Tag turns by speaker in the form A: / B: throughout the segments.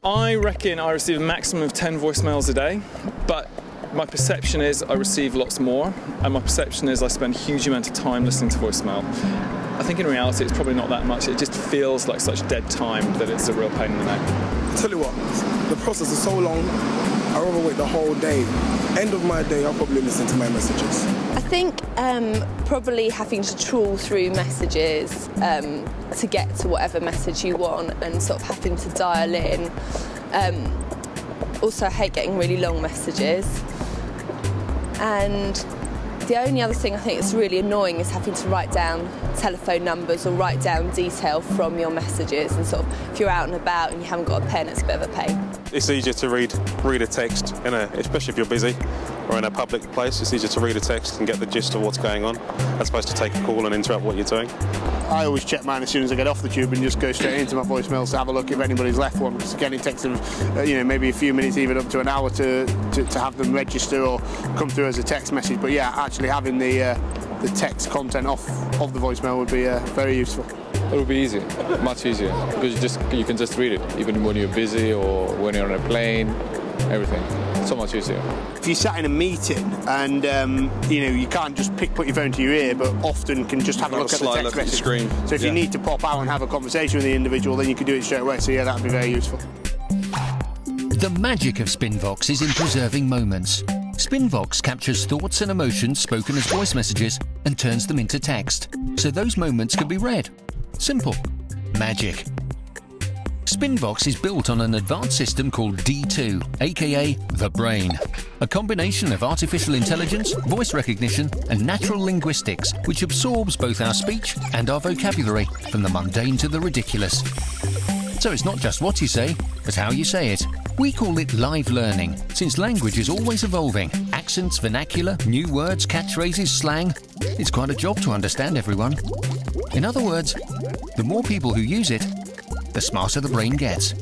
A: I reckon I receive a maximum of 10 voicemails a day, but my perception is I receive lots more, and my perception is I spend a huge amount of time listening to voicemail. I think in reality it's probably not that much. It just feels like such dead time that it's a real pain in the neck.
B: I tell you what, the process is so long, I rather wait the whole day. End of my day, I'll probably listen to my messages.
C: I think probably having to trawl through messages to get to whatever message you want and sort of having to dial in. Also, I hate getting really long messages. And the only other thing I think that's really annoying is having to write down telephone numbers or write down detail from your messages, and sort of if you're out and about and you haven't got a pen, it's a bit of a pain.
D: It's easier to read a text, especially if you're busy or in a public place. It's easier to read a text and get the gist of what's going on, as opposed to take a call and interrupt what you're doing.
E: I always check mine as soon as I get off the tube and just go straight into my voicemails to have a look if anybody's left one, because again it takes them maybe a few minutes, even up to an hour to have them register or come through as a text message. But yeah, actually having the text content off of the voicemail would be very useful.
F: It would be easy, much easier, because you can just read it, even when you're busy or when you're on a plane, everything. So much easier.
E: If you're sat in a meeting and you can't just put your phone to your ear, but often can just have a look at the text message.
D: Screen.
E: So if you need to pop out and have a conversation with the individual, then you can do it straight away. So yeah, that would be very useful.
G: The magic of SpinVox is in preserving moments. SpinVox captures thoughts and emotions spoken as voice messages and turns them into text, so those moments can be read. Simple. Magic. SpinVox is built on an advanced system called D2, aka the brain. A combination of artificial intelligence, voice recognition, and natural linguistics, which absorbs both our speech and our vocabulary, from the mundane to the ridiculous. So it's not just what you say, but how you say it. We call it live learning, since language is always evolving. Accents, vernacular, new words, catchphrases, slang. It's quite a job to understand everyone. In other words, the more people who use it, the smarter the brain gets.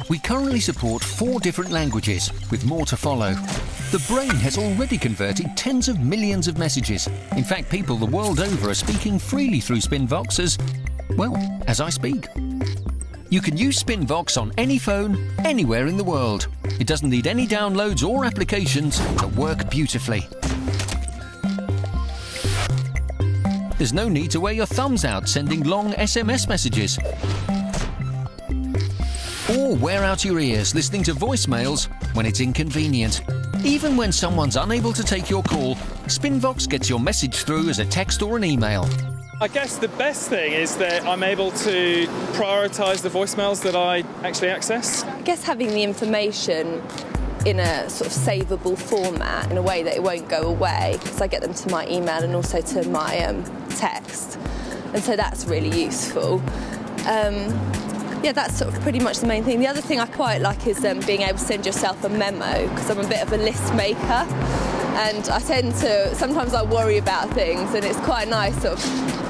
G: We currently support 4 different languages, with more to follow. The brain has already converted tens of millions of messages. In fact, people the world over are speaking freely through SpinVox as I speak. You can use SpinVox on any phone, anywhere in the world. It doesn't need any downloads or applications to work beautifully. There's no need to wear your thumbs out sending long SMS messages, or wear out your ears listening to voicemails when it's inconvenient. Even when someone's unable to take your call, SpinVox gets your message through as a text or an email.
A: I guess the best thing is that I'm able to prioritise the voicemails that I actually access.
C: I guess having the information in a sort of savable format in a way that it won't go away, because I get them to my email and also to my text, and so that's really useful. Yeah, that's sort of pretty much the main thing. The other thing I quite like is being able to send yourself a memo, because I'm a bit of a list maker, and I tend to, sometimes I worry about things, and it's quite nice sort of,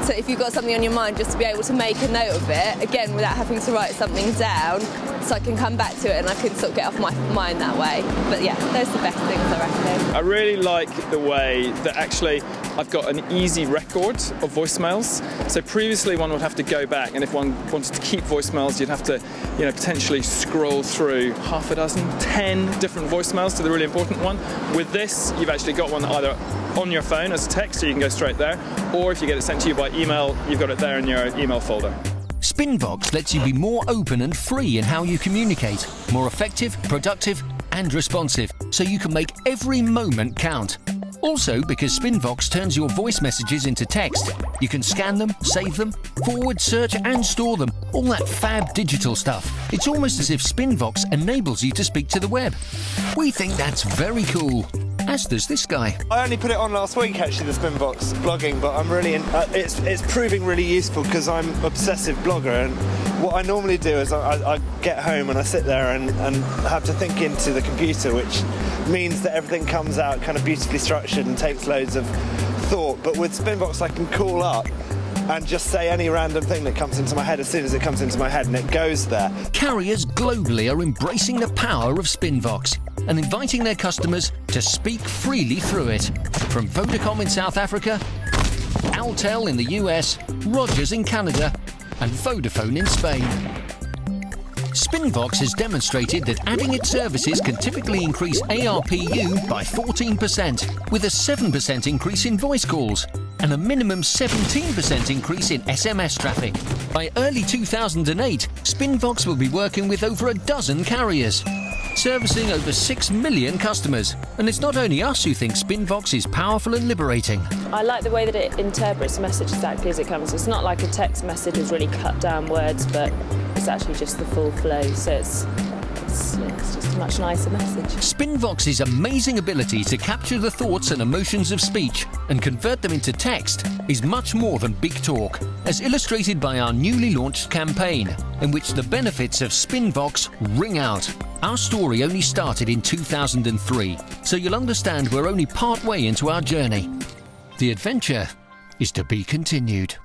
C: so if you've got something on your mind, just to be able to make a note of it, again, without having to write something down, so I can come back to it and I can sort of get off my mind that way. But yeah, those are the best things, I reckon.
A: I really like the way that actually I've got an easy record of voicemails. So previously one would have to go back, and if one wanted to keep voicemails, you'd have to, potentially scroll through half a dozen, 10 different voicemails to the really important one. With this, you've actually got one either on your phone as a text, so you can go straight there, or if you get it sent to you by email, you've got it there in your email folder.
G: SpinVox lets you be more open and free in how you communicate, more effective, productive, and responsive, so you can make every moment count. Also, because SpinVox turns your voice messages into text, you can scan them, save them, forward, search and store them. All that fab digital stuff. It's almost as if SpinVox enables you to speak to the web. We think that's very cool. As does this guy.
H: I only put it on last week, actually, the SpinVox blogging, but I'm really it's proving really useful because I'm an obsessive blogger, and what I normally do is I get home and I sit there and have to think into the computer, which means that everything comes out kind of beautifully structured and takes loads of thought. But with SpinVox, I can call up and just say any random thing that comes into my head as soon as it comes into my head, and it goes there.
G: Carriers globally are embracing the power of SpinVox and inviting their customers to speak freely through it. From Vodacom in South Africa, Altel in the US, Rogers in Canada, and Vodafone in Spain. SpinVox has demonstrated that adding its services can typically increase ARPU by 14%, with a 7% increase in voice calls and a minimum 17% increase in SMS traffic. By early 2008, SpinVox will be working with over a dozen carriers, servicing over 6 million customers. And it's not only us who think SpinVox is powerful and liberating.
I: I like the way that it interprets the message exactly as it comes. It's not like a text message with really cut down words, but it's actually just the full flow, so it's just a much nicer message.
G: SpinVox's amazing ability to capture the thoughts and emotions of speech and convert them into text is much more than big talk, as illustrated by our newly launched campaign, in which the benefits of SpinVox ring out. Our story only started in 2003, so you'll understand we're only part way into our journey. The adventure is to be continued.